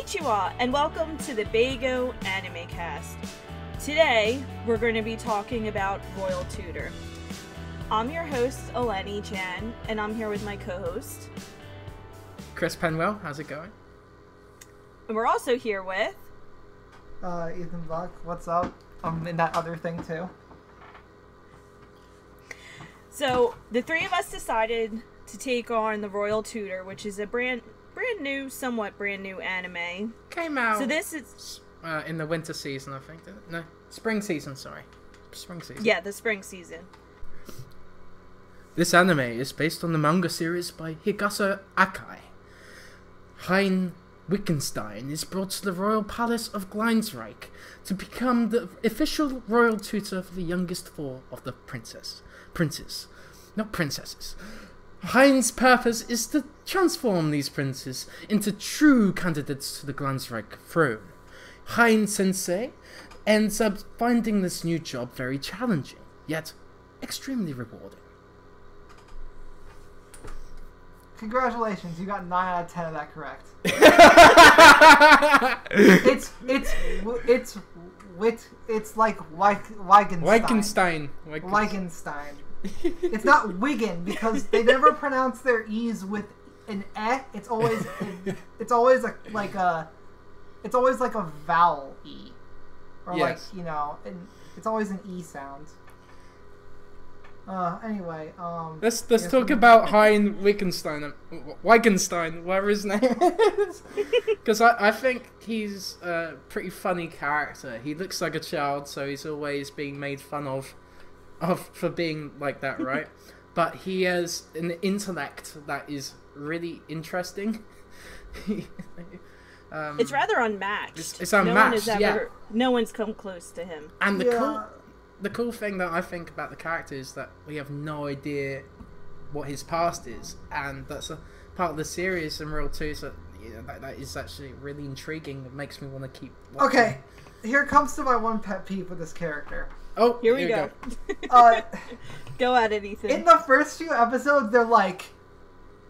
Konnichiwa, and welcome to the Bago Anime Cast. Today, we're going to be talking about Royal Tutor. I'm your host, Eleni Chan, and I'm here with my co-host, Chris Penwell. How's it going? And we're also here with... Ethan Buck, what's up? I'm in that other thing too. So, the three of us decided to take on the Royal Tutor, which is a somewhat brand new anime. Came out. So this is in the winter season, I think. No, spring season. Sorry, spring season. Yeah, the spring season. This anime is based on the manga series by Higasa Akai. Hein Wittgenstein is brought to the royal palace of Gleinsreich to become the official royal tutor for the youngest four of the princesses. Hein's purpose is to transform these princes into true candidates to the Gleinsreich throne. Hein Sensei ends up finding this new job very challenging, yet extremely rewarding. Congratulations, you got 9 out of 10 of that correct. it's like Wittgenstein. Wittgenstein. It's not Wigan because they never pronounce their E's with an E. It's always like a vowel E, or yes. and it's always an E sound. Anyway, let's talk about Hein Wittgenstein, whatever his name is, because I think he's a pretty funny character. He looks like a child, so he's always being made fun of for being like that, right? But he has an intellect that is really interesting. It's rather unmatched. It's unmatched. No one's come close to him. And the cool thing that I think about the character is that we have no idea what his past is, and that's a part of the series and Royal Tutor. That is actually really intriguing. It makes me want to keep watching. Okay, here comes to my one pet peeve with this character. Oh, here we go. Go at it, Ethan. In the first few episodes, they're like,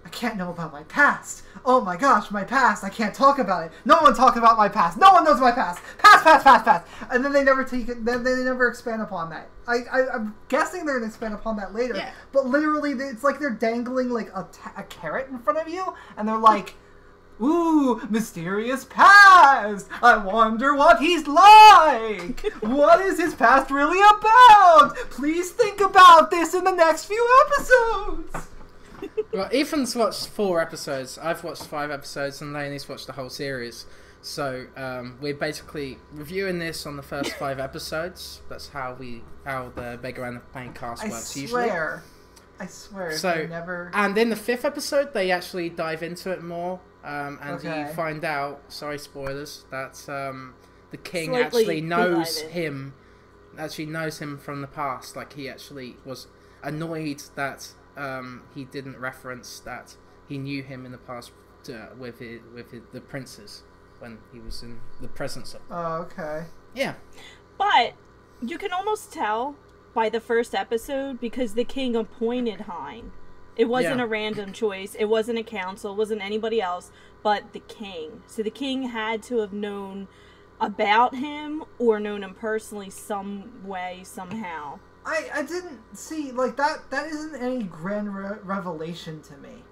I can't know about my past. Oh my gosh, my past. I can't talk about it. No one talk about my past. No one knows my past. Past. And then they never they never expand upon that. I'm guessing they're going to expand upon that later. Yeah. But literally, it's like they're dangling like a carrot in front of you, and they're like, ooh, mysterious past! I wonder what he's like! What is his past really about? Please think about this in the next few episodes! Well, Ethan's watched 4 episodes, I've watched 5 episodes, and Lainey's watched the whole series. So, we're basically reviewing this on the first 5 episodes. That's how the Bago Anime Cast works usually. I swear. So, never... And in the 5th episode, they actually dive into it more. You find out, sorry spoilers, that the king actually knows him from the past. Like, he actually was annoyed that he didn't reference that he knew him in the past with the princes when he was in the presence of them. Oh, okay. Yeah. But you can almost tell by the first episode because the king appointed Hein. It wasn't a random choice. It wasn't a council. It wasn't anybody else but the king. So the king had to have known about him or known him personally some way, somehow. I didn't see, like, that isn't any grand revelation to me.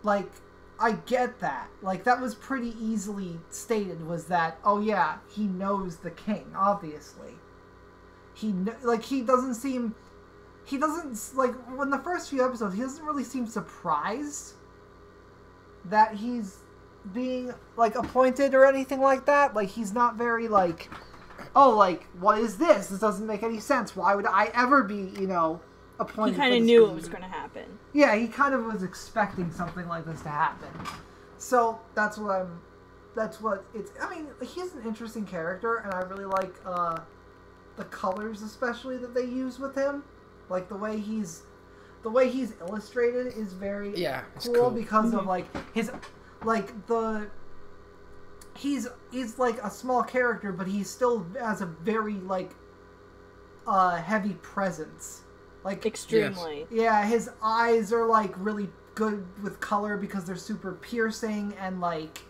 Like, I get that. Like, that was pretty easily stated, was that, oh yeah, he knows the king, obviously. He doesn't seem... He doesn't, like, in the first few episodes, he doesn't really seem surprised that he's being, like, appointed or anything like that. Like, he's not very, like, oh, like, what is this? This doesn't make any sense. Why would I ever be, appointed? He kind of knew it was going to happen. Yeah, he kind of was expecting something like this to happen. So, that's what it's, I mean, he's an interesting character, and I really like, the colors especially that they use with him. Like, the way he's illustrated is very cool because of, like, his, like, he's like a small character, but he still has a very, like, heavy presence. Like, extremely. Yeah, his eyes are, like, really good with color because they're super piercing, and, like,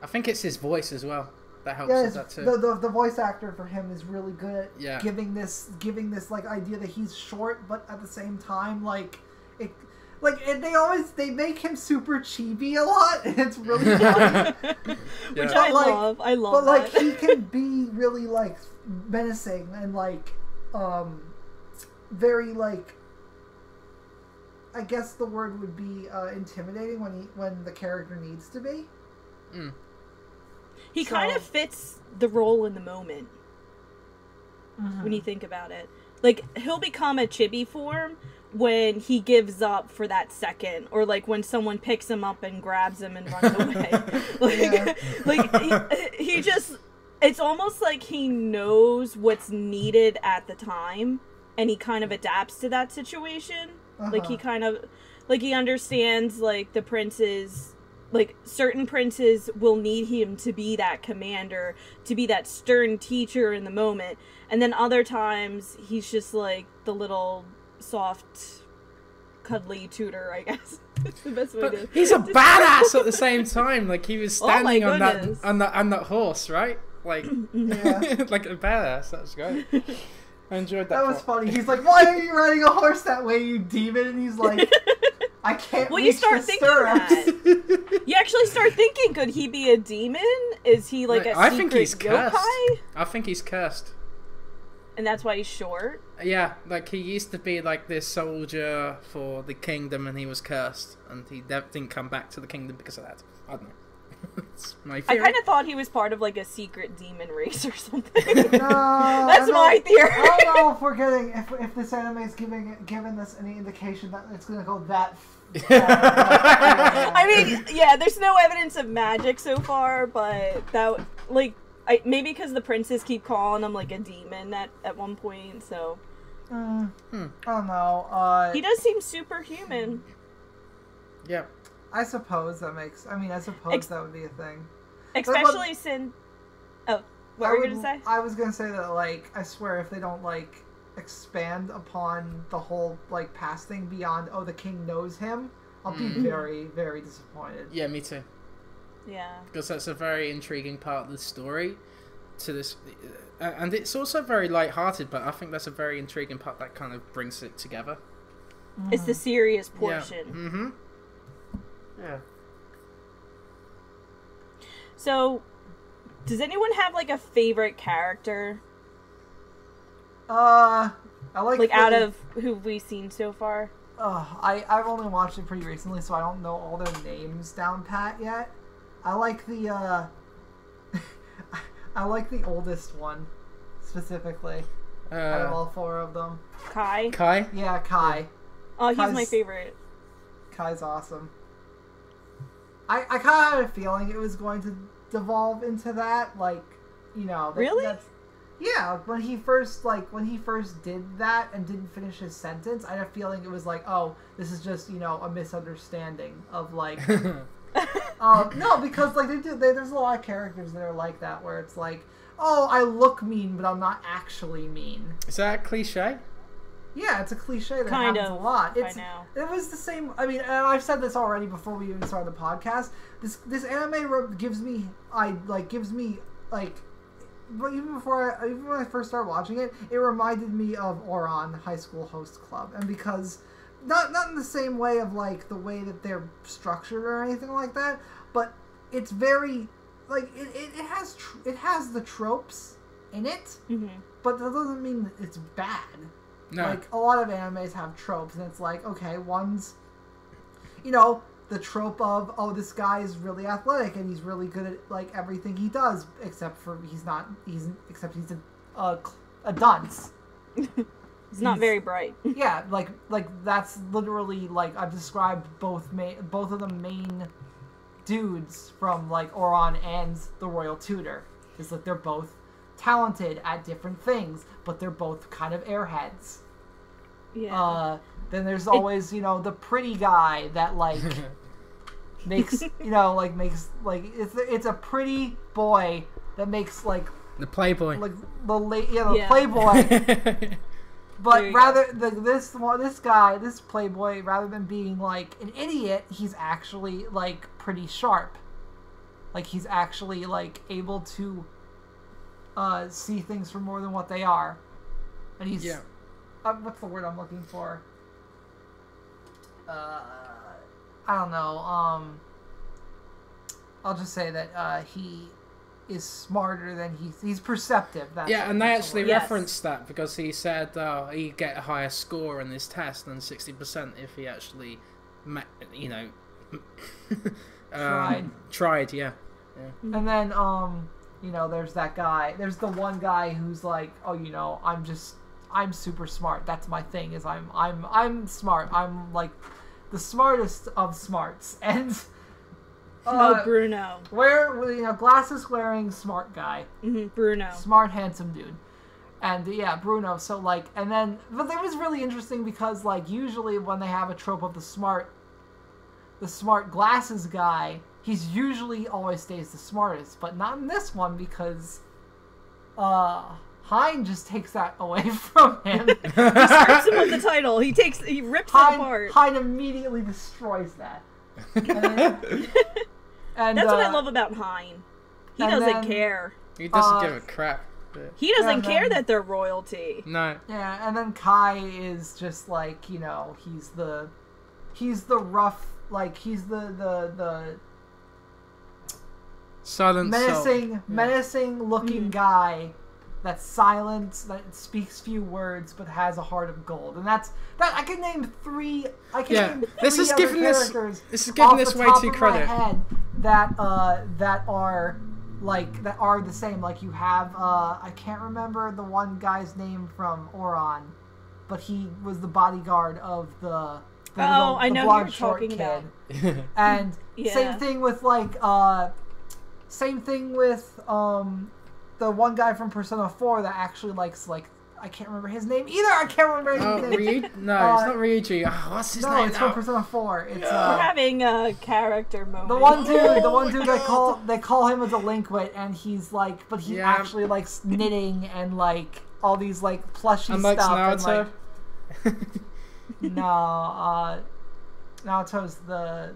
I think it's his voice as well that helps with that too. The voice actor for him is really good at giving this like idea that he's short, but at the same time they make him super chibi a lot, and it's really funny. Which I love. But like he can be really like menacing and like very like, I guess the word would be intimidating when the character needs to be. He kind of fits the role in the moment. When you think about it, like he'll become a chibi form when he gives up for that second, or like when someone picks him up and grabs him and runs away. He just, it's almost like he knows what's needed at the time, and he kind of adapts to that situation. Like he kind of, like he understands like the prince's, like certain princes will need him to be that commander, to be that stern teacher in the moment, and then other times he's just like the little soft, cuddly tutor, I guess. It's the best way to. He's a badass at the same time. Like he was standing on that horse, right? Like like a badass. That's great. I enjoyed that. That was funny. He's like, "Why are you riding a horse that way, you demon?" And he's like, "I can't." Well, you start thinking that. You actually start thinking, could he be a demon? Is he like a secret think he's yokai? Cursed. I think he's cursed. And that's why he's short? Yeah, like he used to be like this soldier for the kingdom, and he was cursed, and he didn't come back to the kingdom because of that. I don't know. It's my theory. I kind of thought he was part of like a secret demon race or something. No, that's my theory. I don't know if we're getting, if this anime is giving us any indication that it's gonna go that. I mean, yeah, there's no evidence of magic so far, but that maybe because the princes keep calling him like a demon at one point, so. I don't know. He does seem superhuman. Yeah. I suppose that makes. I mean, I suppose that would be a thing. Especially since. Oh, what were you gonna say? I was gonna say that, like, I swear, if they don't like expand upon the whole like past thing beyond, the king knows him, I'll be very, very disappointed. Yeah, me too. Yeah. Because that's a very intriguing part of the story. To this, and it's also very light-hearted, but I think that's a very intriguing part that kind of brings it together. It's the serious portion. Yeah. Yeah. So, does anyone have like a favorite character? I like out of who we've seen so far. I've only watched it pretty recently, so I don't know all their names down pat yet. I like the I like the oldest one specifically out of all four of them. Kai? Yeah, Kai. Oh, he's my favorite. Kai's awesome. I kind of had a feeling it was going to devolve into that, like, you know. Really? Yeah, when he first did that and didn't finish his sentence, I had a feeling it was like, oh, this is just, you know, a misunderstanding of, like... no, because, like, there's a lot of characters that are like that, where it's like, oh, I look mean, but I'm not actually mean. Is that a cliche? Yeah, it's a cliche that happens a lot. It was the same. I mean, and I've said this already before we even started the podcast. This anime gives me but even when I first started watching it, it reminded me of Ouran High School Host Club, and because not in the same way of like the way that they're structured or anything like that, but it's very like it has the tropes in it, but that doesn't mean that it's bad. No. Like, a lot of animes have tropes, and it's like, okay, one's, you know, the trope of, oh, this guy is really athletic, and he's really good at, like, everything he does, except he's a dunce. He's not very bright. Yeah, like, that's literally, like, I've described both of the main dudes from, like, Ouran and the Royal Tutor. It's like, they're both talented at different things, but they're both kind of airheads. Yeah. Then there's always, you know, the pretty guy that like makes, you know, like makes like it's a pretty boy that makes like the playboy, like the playboy. But rather this playboy, rather than being like an idiot, he's actually like pretty sharp. Like, he's actually, like, able to see things for more than what they are. And he's... Yeah. What's the word I'm looking for? I don't know. I'll just say that he is smarter than he's perceptive. That's and they actually referenced that because he said he'd get a higher score in this test than 60% if he actually, tried. Yeah. And then there's that guy. There's the one guy who's like, oh, I'm super smart. That's my thing. Is I'm smart. I'm like the smartest of smarts. And Bruno. Glasses wearing smart guy. Bruno. Smart, handsome dude. And Bruno. So like, and then, but that was really interesting because like usually when they have a trope of the smart glasses guy, he's usually always stays the smartest, but not in this one because Hein just takes that away from him. He strips him with the title. He rips it apart. Hein immediately destroys that. And that's what I love about Hein. He doesn't care. He doesn't give a crap. He doesn't care that they're royalty. No. Yeah, and then Kai is just like, he's the rough, like, he's the silent menacing looking guy that's silent, that speaks few words but has a heart of gold. And that I can name three. This is giving this way too credit. That are the same. Like you have I can't remember the one guy's name from Oran, but he was the bodyguard of the I know who you're talking about. And same thing with the one guy from Persona 4 that actually likes, like, I can't remember his name either. I can't remember his name. No, it's not Ryuji. What's his name? No, it's from Persona 4. It's we're having a character moment. The one dude they call him a delinquent, and he's like, but he actually likes knitting and like all these like plushy and stuff. Naruto? And no, Naruto's the.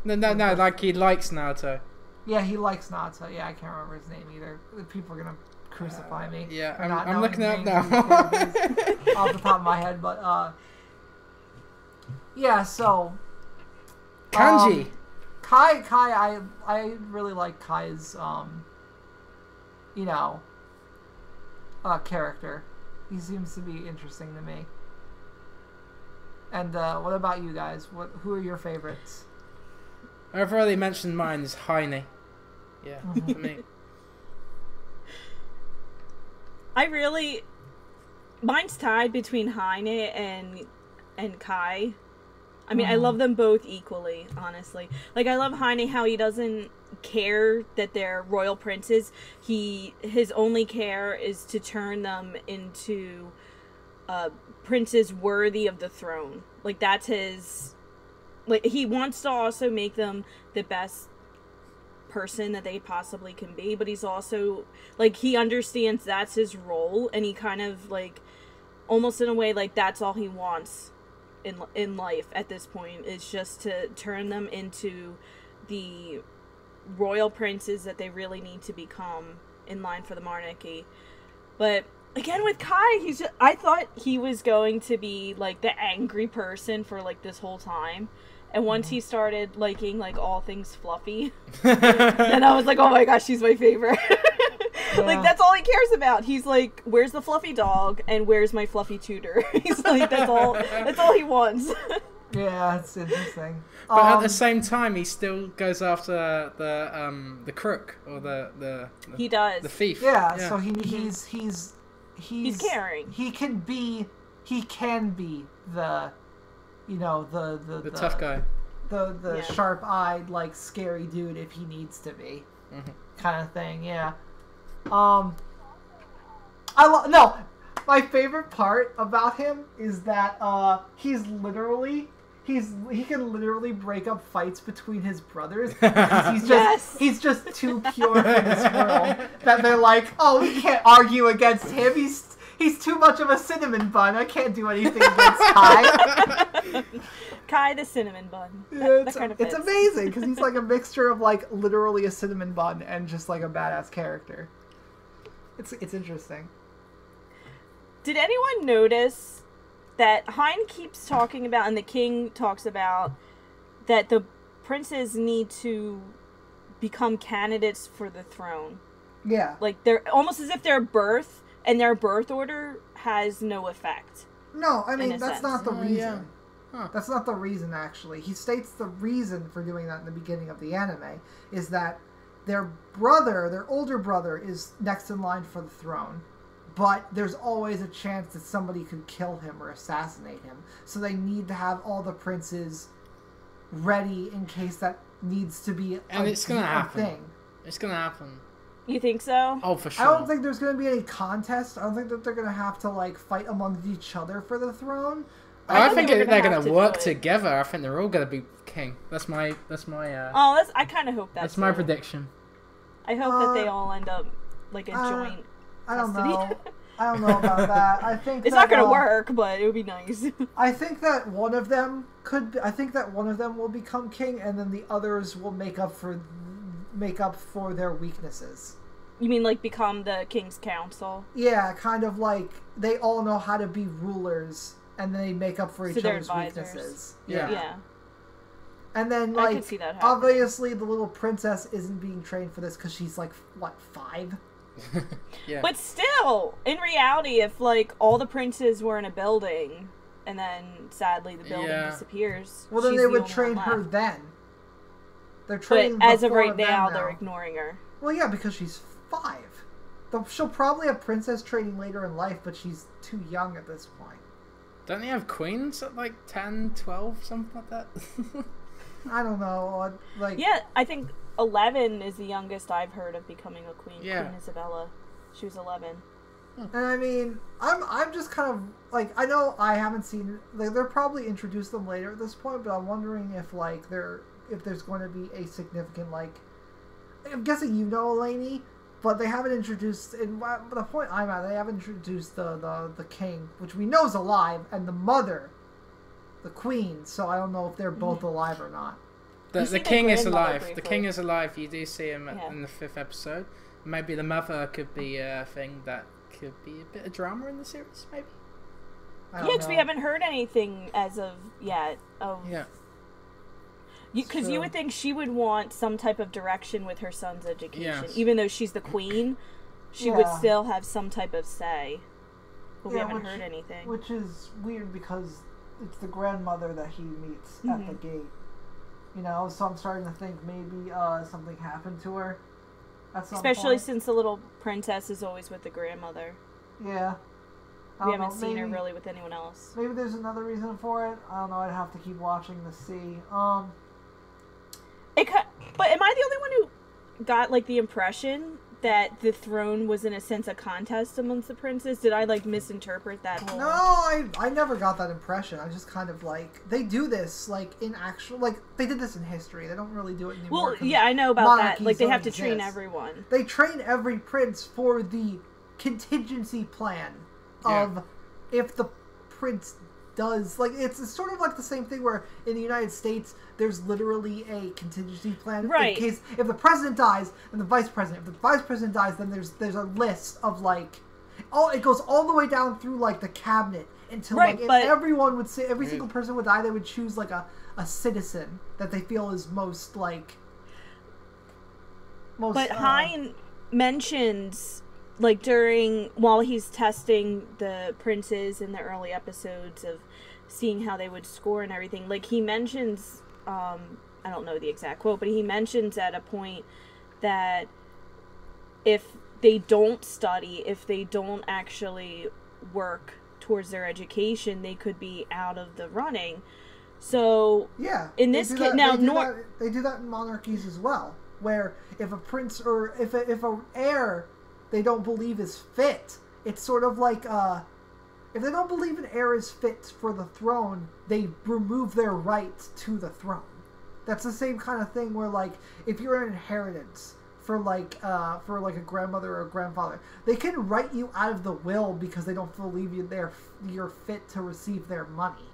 No, like he likes Naruto. Yeah, he likes Naruto. Yeah, I can't remember his name either. People are gonna crucify me. Yeah, I'm looking up now. Off the top of my head, but so Kanji. Kai, I really like Kai's character. He seems to be interesting to me. And what about you guys? Who are your favorites? I've already mentioned mine is Heine. Yeah, for me. Mine's tied between Heine and Kai. I mean, I love them both equally, honestly. Like, I love Heine how he doesn't care that they're royal princes. His only care is to turn them into princes worthy of the throne. Like, that's his... Like, he wants to also make them the best person that they possibly can be, but he's also, like, he understands that's his role, and he kind of, like, almost in a way, like, that's all he wants in life at this point, is just to turn them into the royal princes that they really need to become in line for the monarchy. But again with Kai, I thought he was going to be like the angry person for like this whole time, and once he started liking like all things fluffy, then I was like, oh my gosh, he's my favorite. Like, that's all he cares about. He's like, where's the fluffy dog and where's my fluffy tutor? He's like, that's all he wants. Yeah, it's interesting. But at the same time, he still goes after the crook or the he does the thief. Yeah. So he's caring. He can be the the tough guy, the sharp-eyed, like, scary dude if he needs to be, kind of thing. Yeah. My favorite part about him is that he can literally break up fights between his brothers because he's just too pure for this world that they're like, oh, we can't argue against him. He's too much of a cinnamon bun. I can't do anything against Kai. Kai the cinnamon bun. Yeah, that kind of it's amazing because he's like a mixture of like literally a cinnamon bun and just like a badass character. It's interesting. Did anyone notice that Hein keeps talking about, and the king talks about, that the princes need to become candidates for the throne? Yeah. Like, they're almost as if their birth and their birth order has no effect. No, I mean, that's sense. not the reason. Yeah. Huh. That's not the reason, actually. He states the reason for doing that in the beginning of the anime is that their older brother, is next in line for the throne. But there's always a chance that somebody could kill him or assassinate him. So they need to have all the princes ready in case that needs to be it's gonna happen. Thing. It's gonna happen. You think so? Oh, for sure. I don't think there's going to be any contest. I don't think that they're going to have to like fight amongst each other for the throne. I think they're going to work together. I think they're all going to be king. That's my. I kind of hope that's my prediction. I hope that they all end up like a joint. I don't know. I don't know about that. I think it's not going to work, but it would be nice. I think that one of them will become king, and then the others will make up for their weaknesses. You mean like become the king's council? Yeah, kind of like they all know how to be rulers, and they make up for each other's weaknesses. Yeah. And then, I like, could see that obviously the little princess isn't being trained for this because she's like, what, 5? Yeah. But still, in reality, if like all the princes were in a building, and then sadly the building disappears, well, then they would train her then. They're training, but as of right now, they're ignoring her. Well, yeah, because she's 5. She'll probably have princess training later in life, but she's too young at this point. Don't they have queens at like 10, 12, something like that? I don't know. Yeah, I think 11 is the youngest I've heard of becoming a queen. Yeah. Queen Isabella. She was 11. And I mean, I'm just kind of like, I know I haven't seen, like, they'll probably introduce them later at this point, but I'm wondering if like if there's going to be a significant, like, I'm guessing you know Eleni, but they haven't introduced, in the point I'm at, they haven't introduced the king, which we know is alive, and the mother, the queen, so I don't know if they're both alive or not. The king is alive. Briefly. The king is alive. You do see him in the 5th episode. Maybe the mother could be a thing that could be a bit of drama in the series, maybe? Yeah, because we haven't heard anything as of yet. Because you would think she would want some type of direction with her son's education. Yes. Even though she's the queen, she would still have some type of say. But we haven't heard anything. Which is weird because it's the grandmother that he meets at the gate. You know, so I'm starting to think maybe something happened to her at some Especially point. Since the little princess is always with the grandmother. Yeah. We haven't seen her really with anyone else. Maybe there's another reason for it. I don't know. I'd have to keep watching to see. But am I the only one who got, like, the impression that the throne was, in a sense, a contest amongst the princes? Did I, like, misinterpret that whole... No, I never got that impression. I just kind of, like... They do this, like, in actual... Like, they did this in history. They don't really do it anymore. Well, yeah, I know about that. Like, they have to train everyone. They train every prince for the contingency plan of if the prince does... Like, it's sort of like the same thing where in the United States... There's literally a contingency plan in case if the president dies and the vice president. If the vice president dies, then there's a list of like, it goes all the way down through like the cabinet until like if everyone would say every single person would die, they would choose like a citizen that they feel is most like. But Hein mentions like while he's testing the princes in the early episodes of seeing how they would score and everything. Like he mentions. I don't know the exact quote, but he mentions at a point that if they don't study, if they don't actually work towards their education, they could be out of the running. So in this case, now they do that in monarchies as well, where if a prince or if an heir they don't believe is fit, it's sort of like if they don't believe an heir is fit for the throne, they remove their right to the throne. That's the same kind of thing where, like, if you're an inheritance for like a grandmother or a grandfather, they can write you out of the will because they don't believe you're fit to receive their money.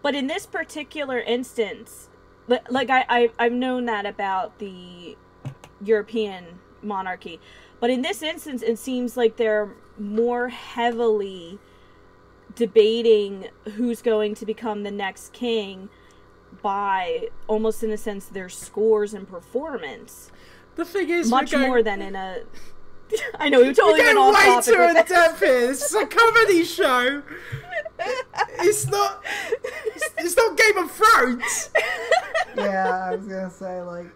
But in this particular instance, like I've known that about the European monarchy, but in this instance, it seems like they're more heavily debating who's going to become the next king by, almost in a sense, their scores and performance. The thing is, much more than in a... I know, we totally went off topic. We're getting way too in-depth here. It's a comedy show. It's not Game of Thrones. Yeah, I was gonna say, like...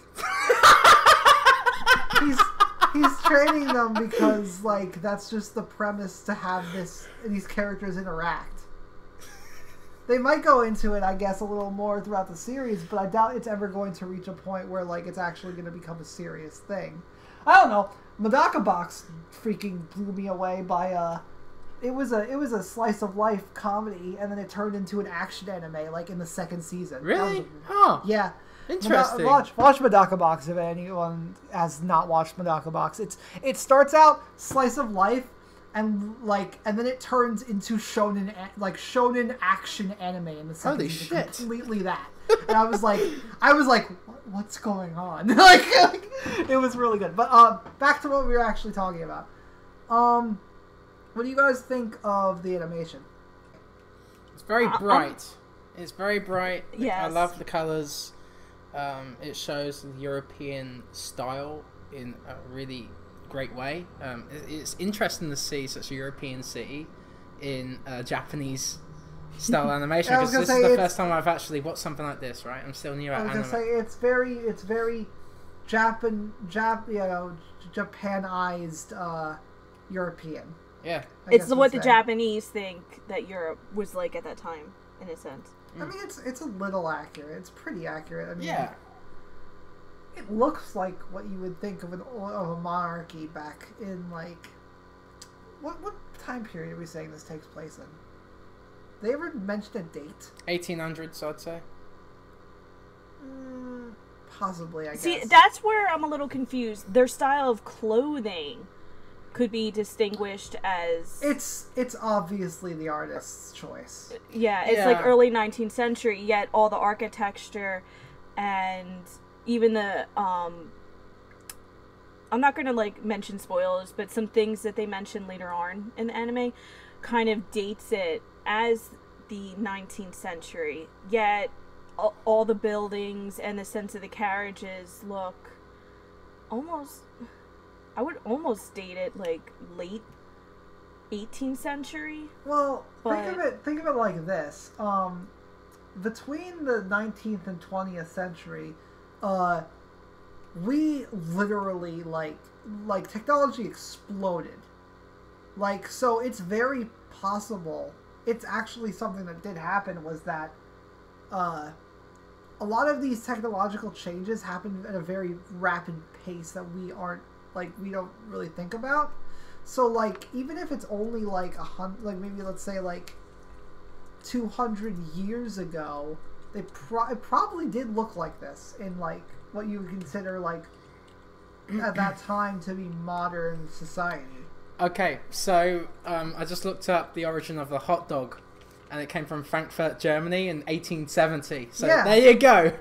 He's training them because, like, that's just the premise to have these characters interact. They might go into it, I guess, a little more throughout the series, but I doubt it's ever going to reach a point where, like, it's actually going to become a serious thing. I don't know. Medaka Box freaking blew me away by it was a slice of life comedy, and then it turned into an action anime, like in the second season. Really? Huh. Yeah. Interesting. Watch Medaka Box if anyone has not watched Medaka Box. It starts out slice of life, and then it turns into shonen action anime in the second season. Holy shit! Completely that. And I was like, what's going on? like it was really good. But back to what we were actually talking about. What do you guys think of the animation? It's very bright. It's very bright. Yes. I love the colors. It shows the European style in a really great way. It's interesting to see such a European city in Japanese style animation, because this is the first time I've actually watched something like this. Right, I'm still new at anime. I was gonna say it's very Japanized European. Yeah, it's what the Japanese think that Europe was like at that time, in a sense. I mean, it's a little accurate. It's pretty accurate. I mean, yeah. It looks like what you would think of a monarchy back in, like, what time period are we saying this takes place in? They ever mention a date? 1800s, I'd say. Possibly, I guess. See, that's where I'm a little confused. Their style of clothing could be distinguished as... It's obviously the artist's choice. Yeah, it's like early 19th century, yet all the architecture and even the... I'm not going to, like, mention spoilers, but some things that they mention later on in the anime kind of dates it as the 19th century, yet all the buildings and the sense of the carriages look almost... I would almost date it like late 18th century. Well, think of it like this. Between the 19th and 20th century, we literally like technology exploded. Like, so it's very possible. It's actually something that did happen, was that a lot of these technological changes happened at a very rapid pace that we don't really think about. So, like, even if it's only like maybe let's say like 200 years ago, it probably did look like this in, like, what you would consider, like, at that time to be modern society. Okay, so I just looked up the origin of the hot dog, and it came from Frankfurt, Germany in 1870. So there you go.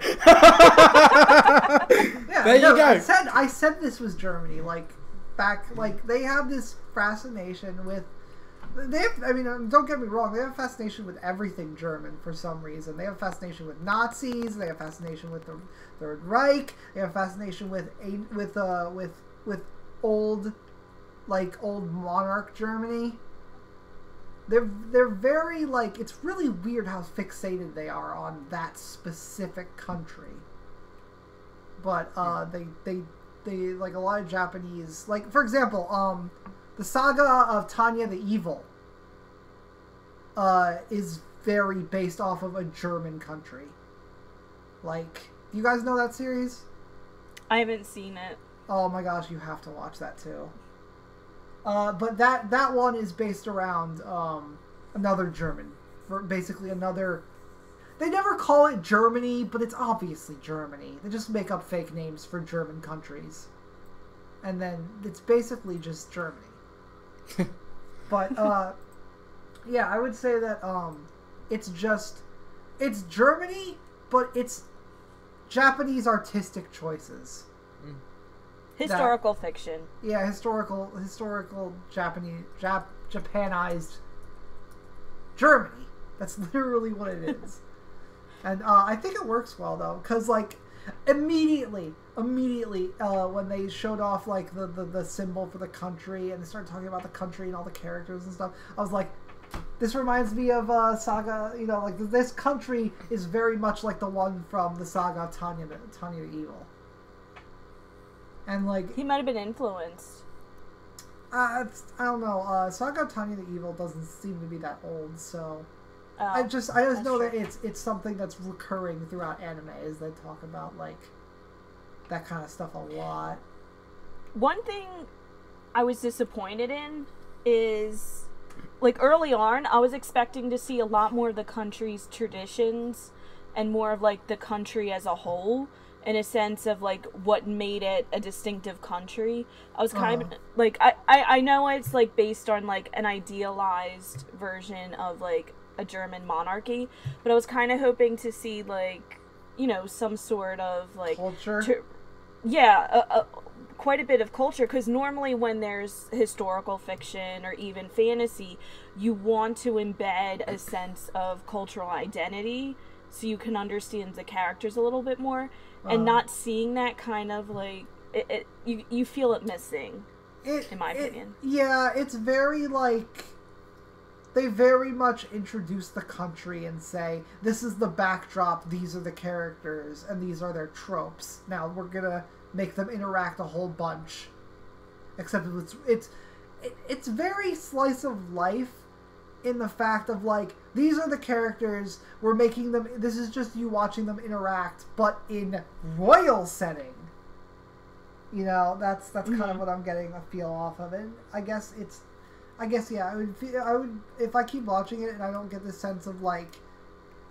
There you go. I said this was Germany. Like, back, like, they have this fascination with... don't get me wrong, they have a fascination with everything German for some reason. They have a fascination with Nazis, they have a fascination with the Third Reich, they have a fascination with old monarch Germany. They're very, like, it's really weird how fixated they are on that specific country. But they like, a lot of Japanese, like, for example, the saga of Tanya the Evil is very based off of a German country. Like, do you guys know that series? I haven't seen it. Oh my gosh, you have to watch that too. But that one is based around another German. Basically another... They never call it Germany, but it's obviously Germany. They just make up fake names for German countries. And then it's basically just Germany. But, yeah, I would say that it's just it's Germany, but it's Japanese artistic choices. Historical fiction. Yeah, historical Japanized Germany. That's literally what it is. And I think it works well though, because like immediately when they showed off like the symbol for the country and they started talking about the country and all the characters and stuff, I was like, this reminds me of Saga. You know, like this country is very much like the one from the saga Tanya the Evil. And like he might have been influenced. I don't know. Saga Tanya the Evil doesn't seem to be that old, so I just know that it's something that's recurring throughout anime, is they talk about like that kind of stuff a lot. One thing I was disappointed in is, like, early on, I was expecting to see a lot more of the country's traditions and more of like the country as a whole, in a sense of like what made it a distinctive country. I was kind of like, I know it's like based on like an idealized version of like a German monarchy, but I was kind of hoping to see like, you know, some sort of like culture. Quite a bit of culture, because normally when there's historical fiction or even fantasy, you want to embed a sense of cultural identity so you can understand the characters a little bit more. And not seeing that kind of like you feel it missing, in my opinion. Yeah, it's very like they very much introduce the country and say, this is the backdrop, these are the characters, and these are their tropes. Now we're gonna make them interact a whole bunch. Except it's very slice of life in the fact of like, these are the characters, we're making them, this is just you watching them interact, but in royal setting. You know, that's kind of what I'm getting a feel off of it. I guess yeah, I would if I keep watching it and I don't get this sense of like,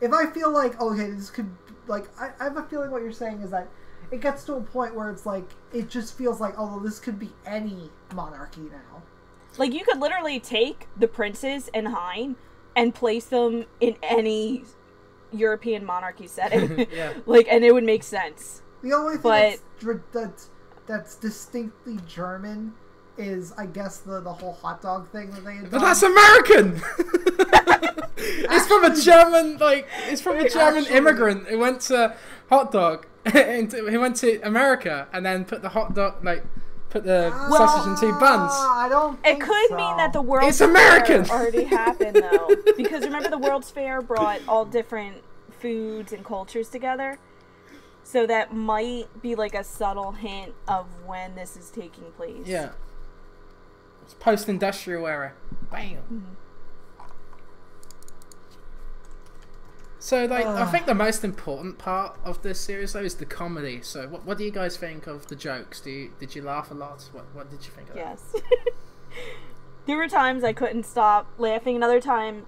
if I feel like, okay, this could, like, I have a feeling what you're saying is that it gets to a point where it's like, it just feels like, oh, this could be any monarchy now. Like, you could literally take the princes and Hein and place them in any European monarchy setting. Yeah. Like, and it would make sense. The only thing that's distinctly German is, I guess, the whole hot dog thing that they had done. But that's American! It's from a German, like, it's from a German immigrant who went to hot dog, and he went to America, and then put the hot dog, like, put the sausage in 2 buns. I don't think It could mean that the World's It's American! Fair already happened, though. Because remember, the World's Fair brought all different foods and cultures together. So that might be like a subtle hint of when this is taking place. Yeah. It's post-industrial era. Bam! Mm-hmm. So, like, I think the most important part of this series, though, is the comedy. So, what do you guys think of the jokes? Did you laugh a lot? What did you think of that? Yes. There were times I couldn't stop laughing. Another time,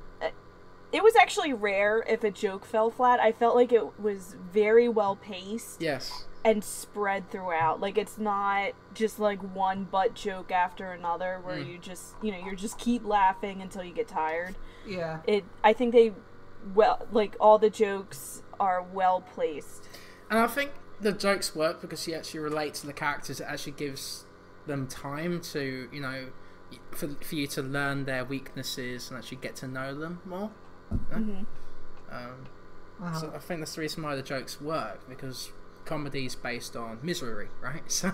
it was actually rare if a joke fell flat. I felt like it was very well paced. Yes. And spread throughout. Like, it's not just like one butt joke after another where you just, you know, you just keep laughing until you get tired. Yeah. I think they, well, like, all the jokes are well placed. And I think the jokes work because you actually relate to the characters. It actually gives them time to, you know, for you to learn their weaknesses and actually get to know them more. Mm-hmm. So I think that's the reason why the jokes work, because comedy is based on misery, right? So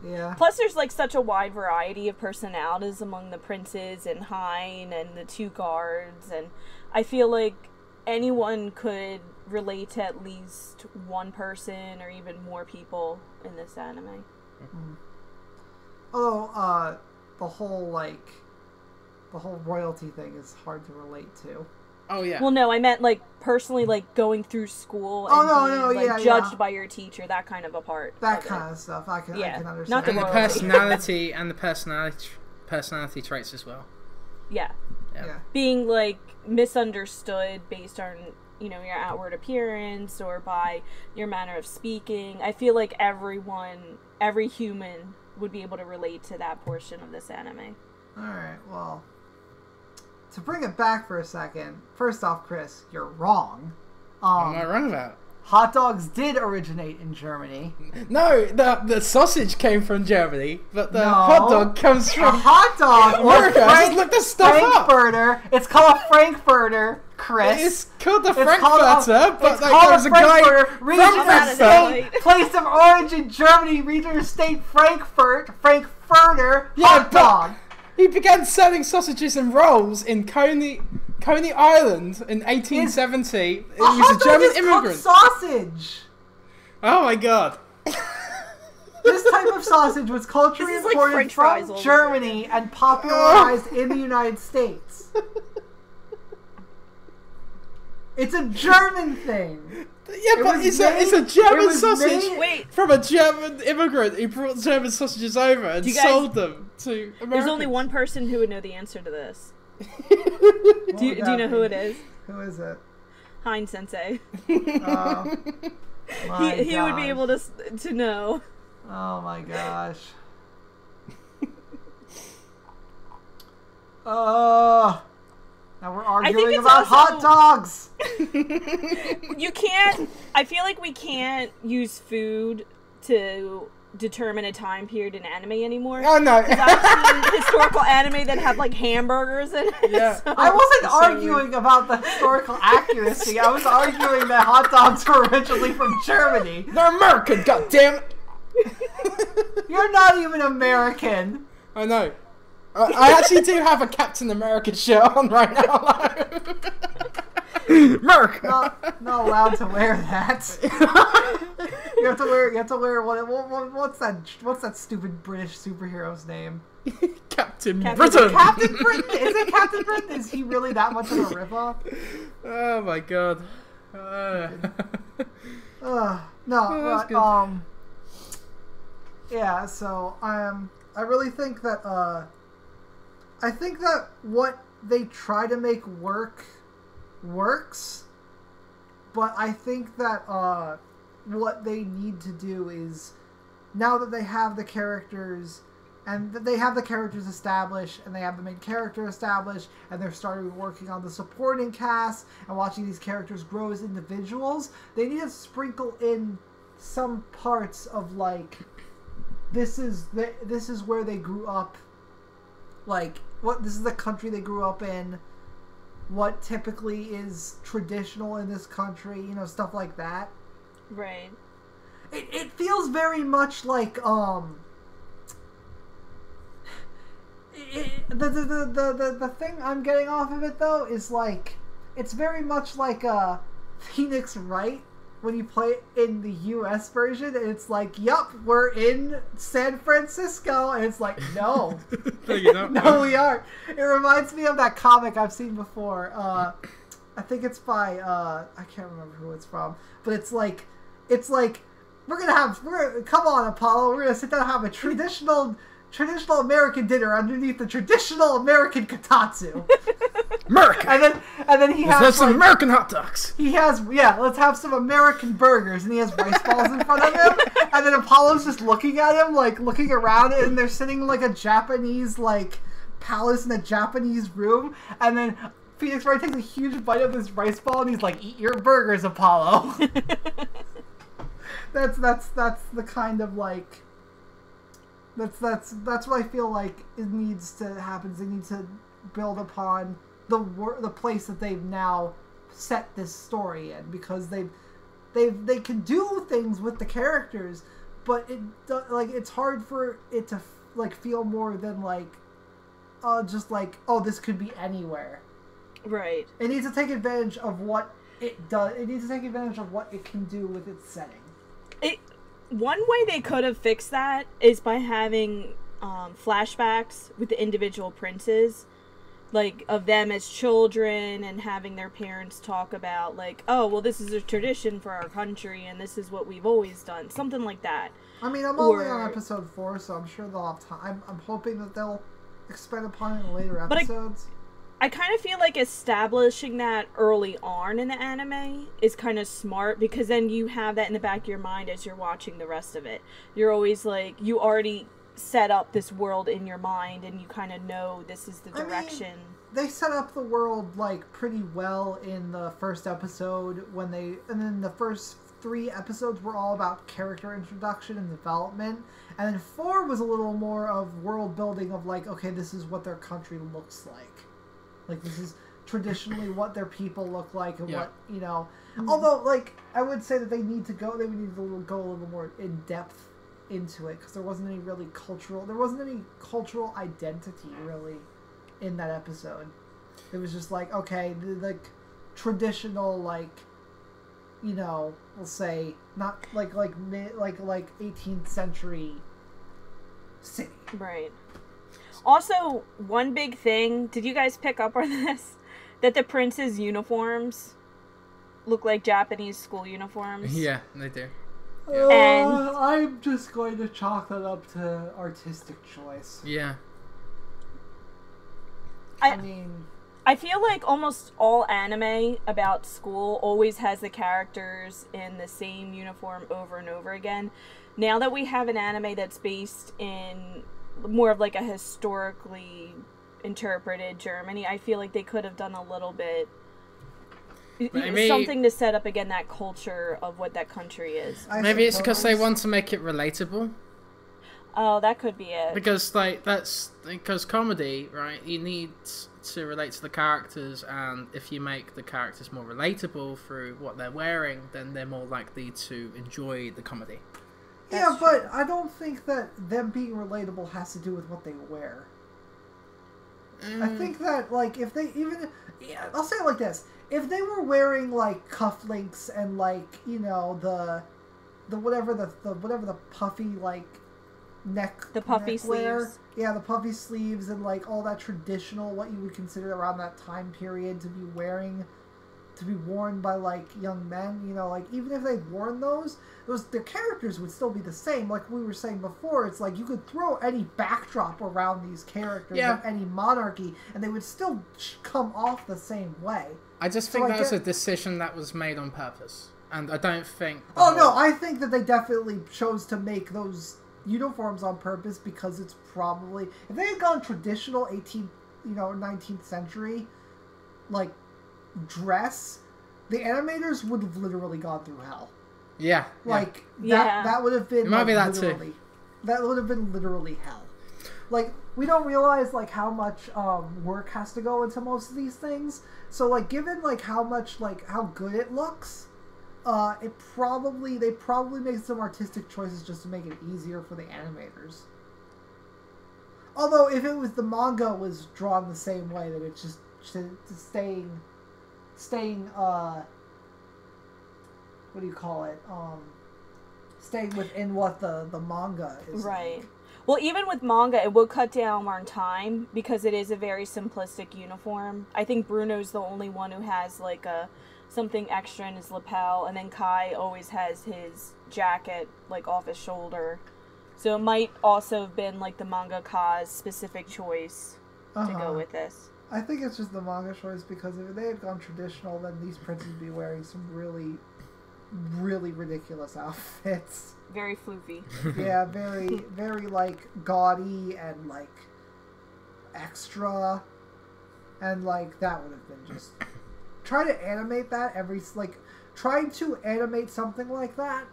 yeah. Plus, there's like such a wide variety of personalities among the princes and Hein and the 2 guards, and I feel like anyone could relate to at least one person or even more people in this anime. Mm-hmm. Although the whole royalty thing is hard to relate to. Oh yeah. Well, no, I meant like personally, like going through school and being judged by your teacher, that kind of a part. That kind of stuff, I can understand. Not and the personality and the personality traits as well. Yeah. Being like misunderstood based on, you know, your outward appearance or by your manner of speaking. I feel like every human would be able to relate to that portion of this anime. Alright, well, to bring it back for a second, first off, Chris, you're wrong. What am I wrong about? Hot dogs did originate in Germany. No, the sausage came from Germany, but the hot dog comes from a hot dog. America. I just looked this stuff Frankfurter. It's called a Frankfurter, Chris. It's called the Frankfurter, but like, there's a guy from Frankfurt. Place of origin, Germany. Region or state, Frankfurter. Hot dog. He began selling sausages and rolls in Coney Island in 1870. He was a German immigrant. Sausage. Oh my god. This type of sausage was culturally imported from Germany and popularized in the United States. It's a German thing. Yeah, but it's a German sausage from a German immigrant. He brought German sausages over and sold them to America. There's only one person who would know the answer to this. Do you know who it is? Who is it? Hein Sensei. He would be able to know. Oh my gosh. Now we're arguing about hot dogs. You can't. I feel like we can't use food to determine a time period in anime anymore. Oh no! I've seen historical anime that have like hamburgers in it. Yeah. So I wasn't arguing about the historical accuracy. I was arguing that hot dogs were originally from Germany. They're American, goddammit! You're not even American. I know. I actually do have a Captain America shirt on right now. America. Not allowed to wear that. You have to wear what's that stupid British superhero's name? Captain Britain. Captain Britain. Is it Captain Britain? Is he really that much of a ripoff? Oh my god. No. Yeah. So I really think that I think that what they try to make works, but I think that what they need to do is, now that they have the characters and that they have the characters established and they have the main character established and they're starting working on the supporting cast and watching these characters grow as individuals, they need to sprinkle in some parts of like, this is where they grew up, like this is the country they grew up in, what typically is traditional in this country, stuff like that. Right. It feels very much like the thing I'm getting off of it though is like, it's very much like Phoenix Wright when you play it in the US version, and it's like, yup, we're in San Francisco, and it's like, no. No, we aren't. It reminds me of that comic I've seen before. I think it's by, I can't remember who it's from, but it's like, come on, Apollo, we're gonna sit down and have a traditional American dinner underneath the traditional American kotatsu. American. And then he has let's have some American hot dogs. He has, let's have some American burgers, and he has rice balls in front of him, and then Apollo's just looking at him, like looking around, and they're sitting in like a Japanese like palace in a Japanese room, and then Phoenix Wright takes a huge bite of this rice ball, and he's like, "Eat your burgers, Apollo." That's the kind of like. That's what I feel like it needs to happen. They need to build upon the place that they've now set this story in, because they can do things with the characters, but it's hard for it to like feel more than like just like, oh, this could be anywhere. Right. It needs to take advantage of what it does. It needs to take advantage of what it can do with its setting. One way they could have fixed that is by having flashbacks with the individual princes, like of them as children, and having their parents talk about like, oh, well, this is a tradition for our country and this is what we've always done, something like that. I mean, I'm only on episode 4, so I'm sure they'll have time. I'm hoping that they'll expand upon it in later episodes. I kind of feel like establishing that early on in the anime is kind of smart, because then you have that in the back of your mind as you're watching the rest of it. You're always like, you already set up this world in your mind, and you kind of know this is the direction. they set up the world like pretty well in the first episode and then the first 3 episodes were all about character introduction and development, and then 4 was a little more of world building of like, okay, this is what their country looks like this is traditionally what their people look like and what, you know. Although, like, I would say that they would need to go a little more in depth into it, because there wasn't any cultural identity really in that episode. It was just like, okay, like traditional, like, you know, we'll say not like 18th century city. Right. Also, one big thing, did you guys pick up on this? That the prince's uniforms look like Japanese school uniforms. Yeah, they do. Yeah. And I'm just going to chalk that up to artistic choice. Yeah. I mean, I feel like almost all anime about school always has the characters in the same uniform over and over again. Now that we have an anime that's based in more of like a historically interpreted Germany, I feel like they could have done a little bit something to set up again that culture of what that country is. Maybe it's because they want to make it relatable. Oh, that could be it. Because because comedy, right? You need to relate to the characters, and if you make the characters more relatable through what they're wearing, then they're more likely to enjoy the comedy. Yeah, but I don't think that them being relatable has to do with what they wear. I think that, like, if they I'll say it like this: if they were wearing like cufflinks and like, you know, the whatever the puffy like the puffy sleeves, the puffy sleeves and like all that traditional what you would consider around that time period to be worn by like young men, you know, like even if they'd worn those their characters would still be the same. Like we were saying before, it's like you could throw any backdrop around these characters of any monarchy and they would still come off the same way. I just think that was a decision that was made on purpose, and I don't think I think that they definitely chose to make those uniforms on purpose, because it's probably, if they had gone traditional 19th century like dress, the animators would have literally gone through hell. Yeah. Like that would have been, it might be that too. That would have been literally hell. Like, we don't realize like how much work has to go into most of these things. So like, given like how much, like how good it looks, they probably made some artistic choices just to make it easier for the animators. Although if it was the manga was drawn the same way, that it's just staying what do you call it? Staying within what the manga is. Right. Like. Well, even with manga, it will cut down on time because it is a very simplistic uniform. I think Bruno's the only one who has like something extra in his lapel, and then Kai always has his jacket like off his shoulder. So it might also have been like the mangaka's specific choice to go with this. I think it's just the manga choice, because if they had gone traditional, then these princes would be wearing some really, really ridiculous outfits. Very floofy. Yeah, very, very like gaudy and like extra, and like that would have been just try to animate that trying to animate something like that.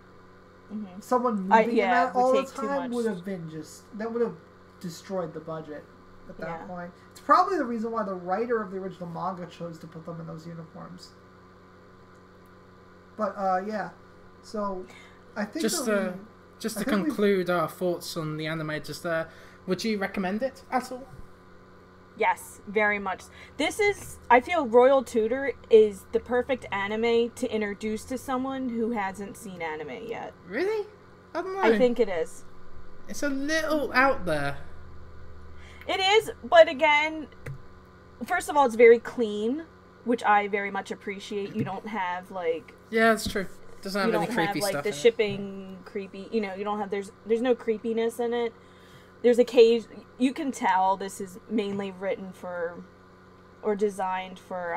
Mm-hmm. Someone moving in that all the time would have been that would have destroyed the budget at that point. It's probably the reason why the writer of the original manga chose to put them in those uniforms. But so I think just to conclude our thoughts on the anime, would you recommend it at all? Yes, very much. I feel Royal Tutor is the perfect anime to introduce to someone who hasn't seen anime yet. Really? I don't know. I think it is. It's a little out there. It is, but again, first of all, it's very clean, which I very much appreciate. You don't have like... Yeah, that's true. It doesn't have any creepy stuff. You don't have like the shipping creepy, you don't have, there's no creepiness in it. There's a cage. You can tell this is mainly written for, or designed for,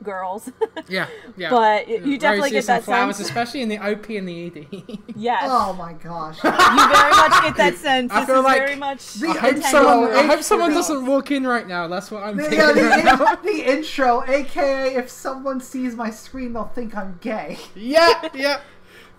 girls. Yeah. But you definitely Roses get that and flowers, sense, especially in the OP and the ED. Yes. Oh my gosh. You very much get that sense. I This feel is like very much. I hope someone doesn't walk in right now. That's what I'm thinking right now. The intro, aka if someone sees my screen, they'll think I'm gay. Yeah.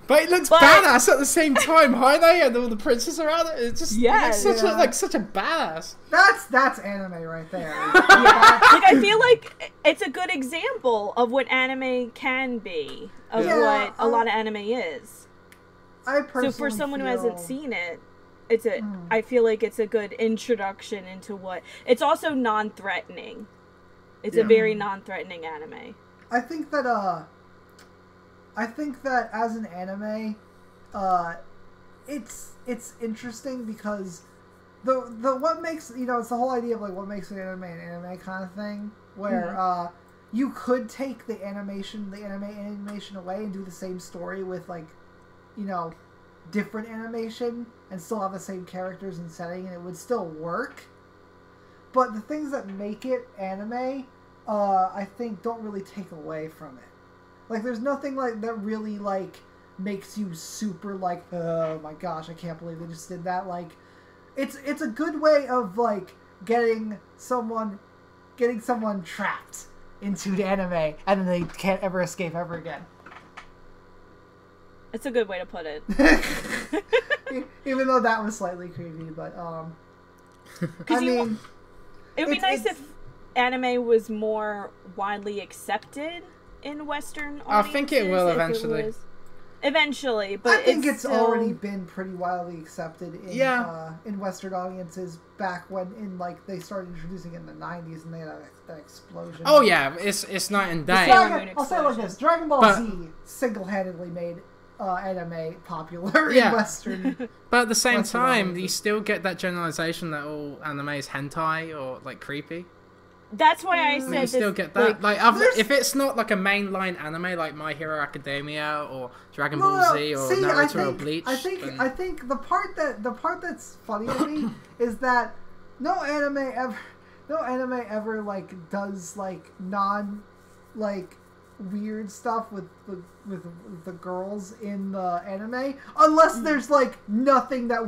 But it looks badass at the same time, Haine and all the princes around it. It's just such a badass. That's anime right there. Like, I feel like it's a good example of what anime can be, of what a lot of anime is. So for someone who hasn't seen it, I feel like it's a good introduction into what. It's also non-threatening. It's a very non-threatening anime. I think that as an anime, it's interesting because the what makes, it's the whole idea of like what makes an anime kind of thing, where you could take the anime animation away and do the same story with like, different animation and still have the same characters and setting, and it would still work. But the things that make it anime, I think don't really take away from it. Like, there's nothing like that really like makes you super like, oh my gosh, I can't believe they just did that. Like, it's a good way of like getting someone trapped into the anime and then they can't ever escape ever again. It's a good way to put it. Even though that was slightly creepy, but I mean, it would be nice if anime was more widely accepted in Western audiences. I think it will eventually. Eventually, but I think it's already been pretty widely accepted in Western audiences back when they started introducing it in the 90s and they had that explosion. Oh yeah, it's night and day. I'll say it like this: Dragon Ball Z single-handedly made anime popular in Western. But at the same time, you still get that generalization that all anime is hentai or like creepy. That's why I said you still get that. If it's not like a mainline anime like My Hero Academia or Dragon Ball Z or Naruto or Bleach. I think the part that's funny to me is that no anime ever like does like non like weird stuff with the girls in the anime unless there's like nothing that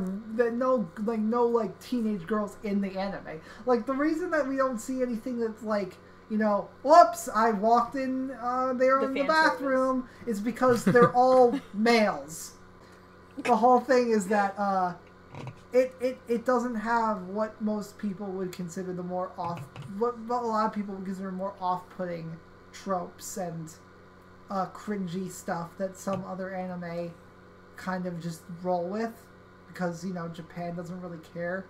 no teenage girls in the anime. Like, the reason that we don't see anything that's like, whoops, I walked in there in the bathroom is because they're all males. The whole thing is that it doesn't have what most people would consider what a lot of people would consider more off-putting tropes and cringy stuff that some other anime kind of just roll with because Japan doesn't really care.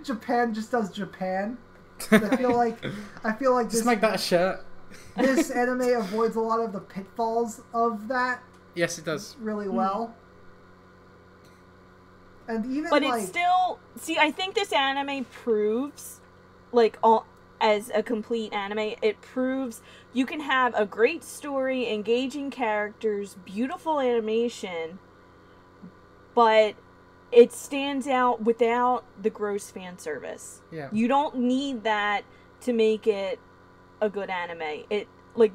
Japan just does Japan. I feel like just this, make that a shirt. This anime avoids a lot of the pitfalls of that. Yes, it does really well. And even it's still I think this anime proves as a complete anime, it proves you can have a great story, engaging characters, beautiful animation, but it stands out without the gross fan service. Yeah. You don't need that to make it a good anime.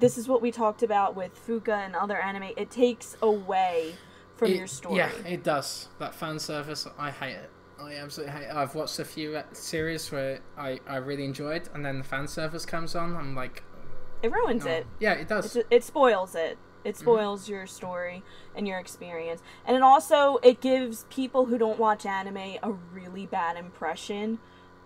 This is what we talked about with Fuka and other anime. It takes away from your story. Yeah, it does. That fan service, I hate it. I absolutely hate it. I've watched a few series where I really enjoyed, and then the fan service comes on. I'm like, it ruins it. Yeah, it does. It spoils it. It spoils your story and your experience, and it gives people who don't watch anime a really bad impression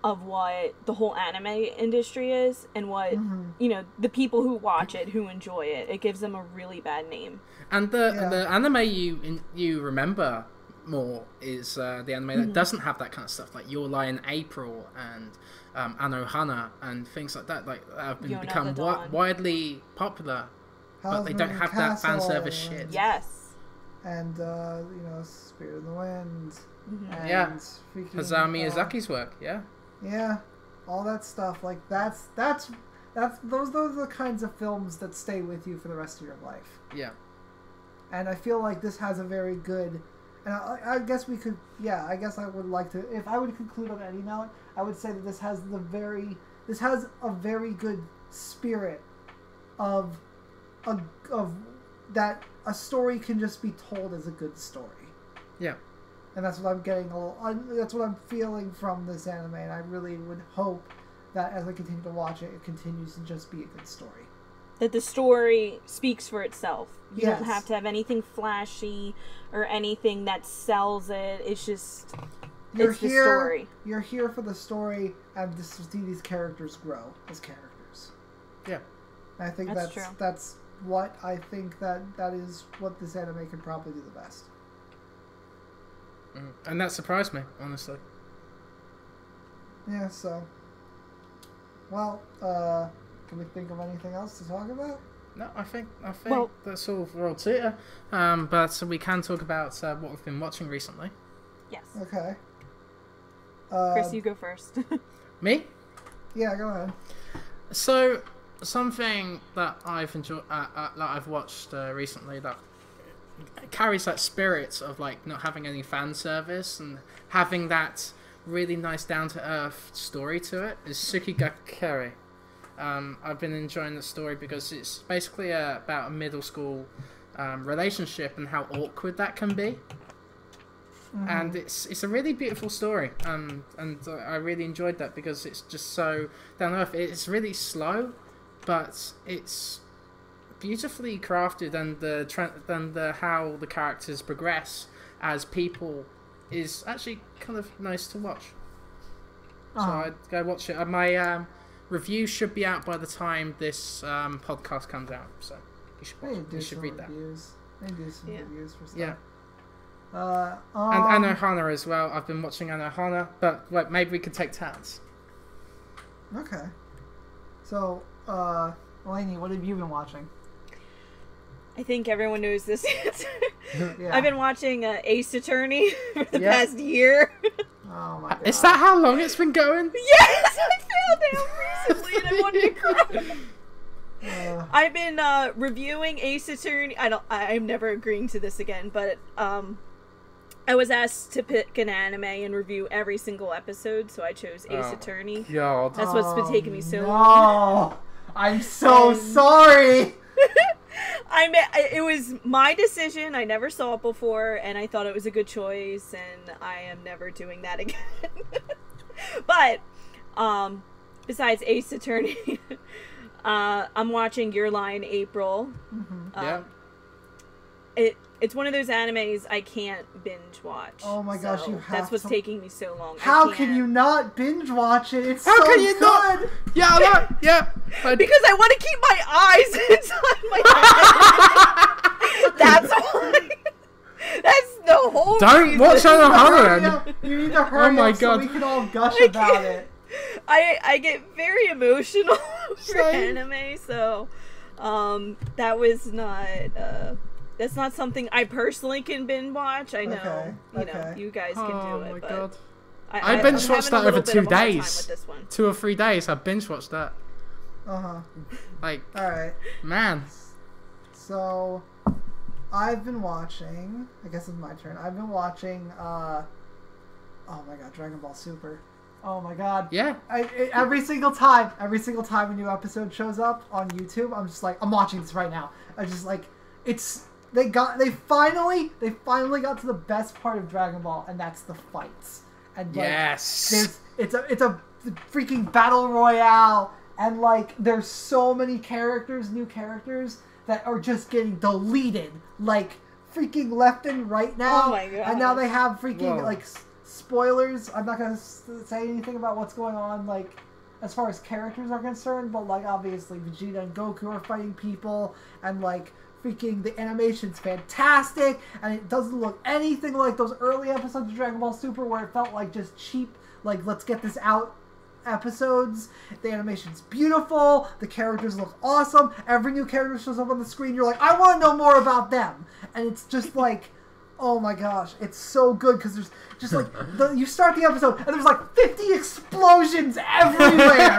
of what the whole anime industry is and what the people who watch it, who enjoy it. It gives them a really bad name. And the anime you remember more is the anime that doesn't have that kind of stuff, like Your Lie in April and Anohana and things like that, have become widely popular, but they don't have that fan service shit. Yes. And Spirit of the Wind. And Hayao Miyazaki's work. Yeah, all that stuff. Like those are the kinds of films that stay with you for the rest of your life. Yeah. And I feel like this has a very good. And I guess we could. Yeah, I guess I would like to. If I would conclude on any note, I would say that this has a very good spirit of that a story can just be told as a good story. Yeah. And that's what I'm getting that's what I'm feeling from this anime, and I really would hope that as I continue to watch it, it continues to just be a good story. That the story speaks for itself. You Yes. don't have to have anything flashy or anything that sells it. It's just You're it's here. the story. You're here for the story, and to see these characters grow as characters. Yeah. And I think That's true. that's what I think that is what this anime can probably do the best. And that surprised me, honestly. Yeah. So. Well, can we think of anything else to talk about? No, I think that's all for Royal Tutor. But we can talk about what we've been watching recently. Yes. Okay. Chris, you go first. Me? Yeah, go ahead. So, something that I've enjoyed, that I've watched recently that carries that spirit of like not having any fan service and having that really nice down-to-earth story to it is Tsukigakure. I've been enjoying the story because it's basically about a middle school relationship and how awkward that can be. Mm-hmm. And it's a really beautiful story, and I really enjoyed that because it's just so down to earth. It's really slow, but it's beautifully crafted, and the how the characters progress as people is actually kind of nice to watch. So I'd go watch it. My review should be out by the time this podcast comes out, so you should watch it. You should read reviews. They do some reviews for stuff. Yeah. And Anohana as well. I've been watching Anohana, but like maybe we could take turns. Okay. So, Eleni, what have you been watching? I think everyone knows this answer. Yeah. I've been watching Ace Attorney for the past year. Oh my god. Is that how long it's been going? Yes, I found out recently and I wanted to cry. I've been reviewing Ace Attorney. I'm never agreeing to this again, but I was asked to pick an anime and review every single episode, so I chose Ace Attorney. God. That's what's been taking me so long. No, I'm so sorry. It was my decision. I never saw it before, and I thought it was a good choice, and I am never doing that again. But besides Ace Attorney, I'm watching Your Lie in April. Yeah. It's one of those animes I can't binge watch. Oh my gosh, you have That's what's taking me so long. How can you not binge watch it? It's How so can you good. not? Yeah, yeah. Because I want to keep my eyes inside my head. That's why. That's the whole Don't reason. watch Anohana. You need to hurry up so we can all gush about it. I get very emotional for anime, so that was not that's not something I personally can binge watch. I know, you know, you guys can do it. Oh my but god! I binge watched that over 2 days. With this one. 2 or 3 days. I binge watched that. Like, all right, man. So, I've been watching. I guess it's my turn. I've been watching. Oh my god, Dragon Ball Super. Oh my god. Yeah. Every single time a new episode shows up on YouTube, I'm just like, I'm watching this right now. I just like, they finally got to the best part of Dragon Ball, and that's the fights. And like, yes. It's a freaking battle royale, and like there's so many new characters that are just getting deleted, like freaking left and right now. Oh my god. And now they have freaking like spoilers. I'm not gonna say anything about what's going on, like as far as characters are concerned, but like obviously Vegeta and Goku are fighting people, and like freaking the animation's fantastic, and it doesn't look anything like those early episodes of Dragon Ball Super where it felt like just cheap, like let's get this out episodes. The animation's beautiful, the characters look awesome, every new character shows up on the screen, you're like, I want to know more about them, and it's just like, oh my gosh, it's so good because there's just like you start the episode and there's like 50 explosions everywhere.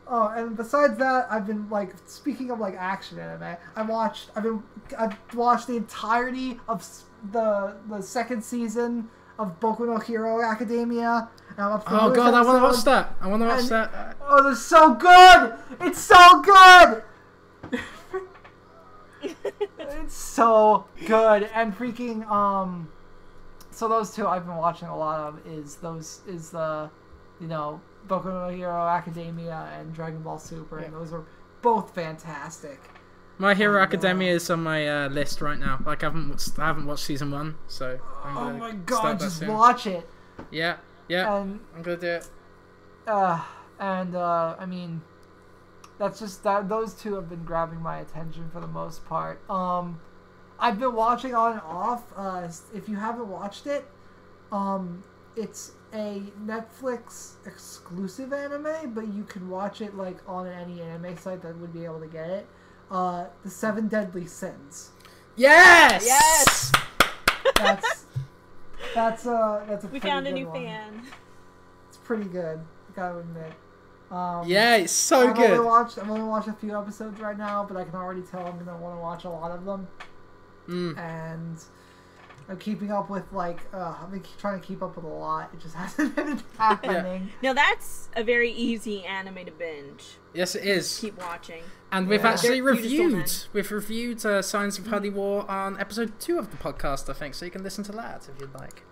Oh, and besides that, I've been like, speaking of like action anime, I've watched the entirety of the second season of Boku no Hero Academia. And I'm up to oh god, I want to watch that. Oh, they're so good! It's so good! It's so good. And freaking, so those two I've been watching a lot of is the, you know, Boku no Hero Academia and Dragon Ball Super, and those are both fantastic. My Hero Academia is on my list right now. Like I haven't watched season 1, so oh my god, just watch it. Yeah, and, I'm gonna do it. I mean, that's just that. Those two have been grabbing my attention for the most part. I've been watching on and off. If you haven't watched it, it's a Netflix exclusive anime, but you can watch it like on any anime site that would be able to get it. The 7 Deadly Sins. Yes! Yes! That's a we pretty found a good new one. fan. It's pretty good, I gotta admit. Yeah, it's so good. I've only watched a few episodes right now, but I can already tell I'm gonna want to watch a lot of them. And I'm keeping up with I've been trying to keep up with a lot. It just hasn't been happening. Now that's a very easy anime to binge. Yes, it is. Keep watching. And we've actually reviewed Signs of Holy War on episode 2 of the podcast, I think, so you can listen to that if you'd like.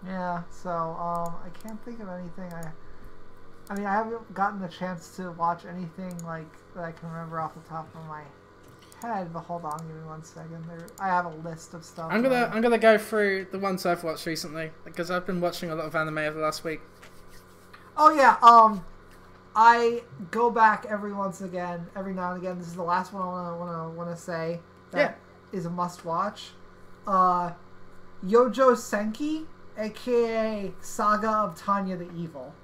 Yeah, so I can't think of anything. I mean, I haven't gotten the chance to watch anything like that I can remember off the top of my head. But hold on, give me 1 second. I have a list of stuff. I'm gonna go through the ones I've watched recently because I've been watching a lot of anime over the last week. Oh yeah, I go back every now and again. This is the last one I wanna say that is a must watch. Yojo Senki, aka Saga of Tanya the Evil.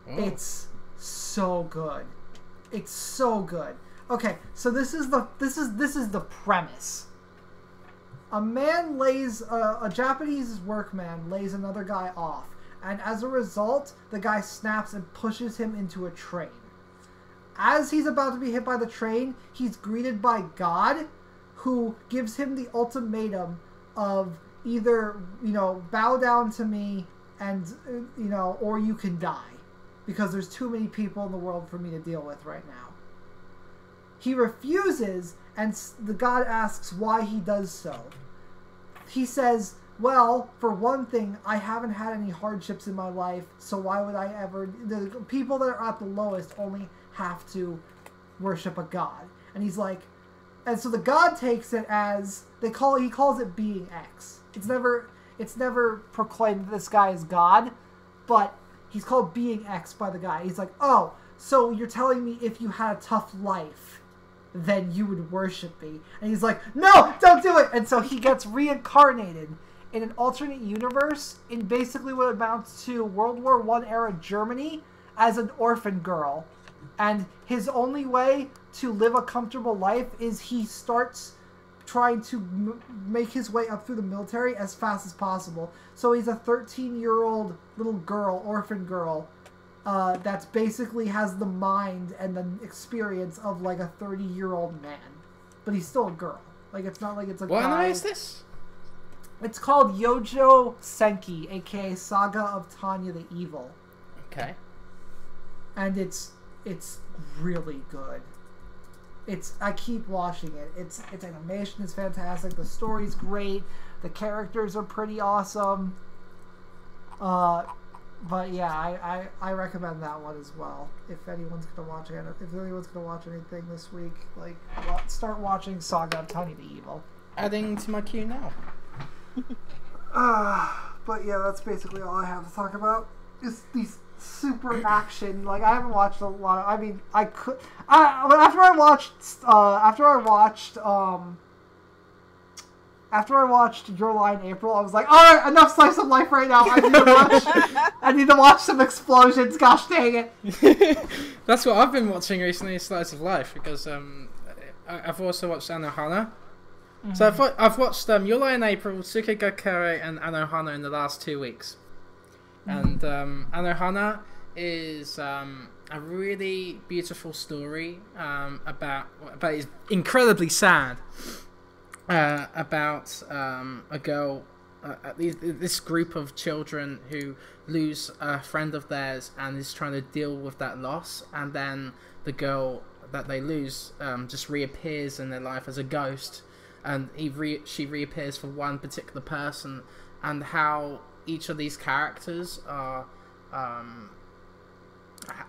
Oh. It's so good. It's so good. Okay, so this is the premise. A Japanese workman lays another guy off, and as a result, the guy snaps and pushes him into a train. As he's about to be hit by the train, he's greeted by God, who gives him the ultimatum of either, bow down to me and, or you can die. Because there's too many people in the world for me to deal with right now. He refuses, and the God asks why he does so. He says, well, for one thing, I haven't had any hardships in my life, so why would I ever... The people that are at the lowest only have to worship a God. And he's like... And so the God takes it as... He calls it being X. It's never proclaimed that this guy is God, but he's called being X by the guy. He's like, oh, so you're telling me if you had a tough life, then you would worship me. And he's like, no, don't do it! And so he gets reincarnated in an alternate universe in basically what amounts to World War I era Germany as an orphan girl. And his only way to live a comfortable life is he starts trying to make his way up through the military as fast as possible. So he's a 13-year-old little girl, orphan girl, that's basically has the mind and the experience of like a 30-year-old man. But he's still a girl. Like, it's not like it's a guy. What anime is this? It's called Yojo Senki, aka Saga of Tanya the Evil. Okay. And it's really good. I keep watching it. Its animation is fantastic. The story's great. The characters are pretty awesome. But yeah, I recommend that one as well. If anyone's gonna watch it, if anyone's gonna watch anything this week, like start watching Saga of Tanya the Evil. Adding to my queue now. But yeah, that's basically all I have to talk about. Is these super action. Like, I haven't watched a lot of, I mean, I could, after I watched Your Lie in April, I was like, alright, enough slice of life right now. I need to watch some explosions, gosh dang it. That's what I've been watching recently, Slice of Life, because I've also watched Anohana. Mm-hmm. So I've watched Your Lie in April, Tsukegakure, and Anohana in the last 2 weeks. And Anohana is a really beautiful story about it's incredibly sad about a girl this group of children who lose a friend of theirs and is trying to deal with that loss, and then the girl that they lose just reappears in their life as a ghost, and she reappears for one particular person, and how each of these characters are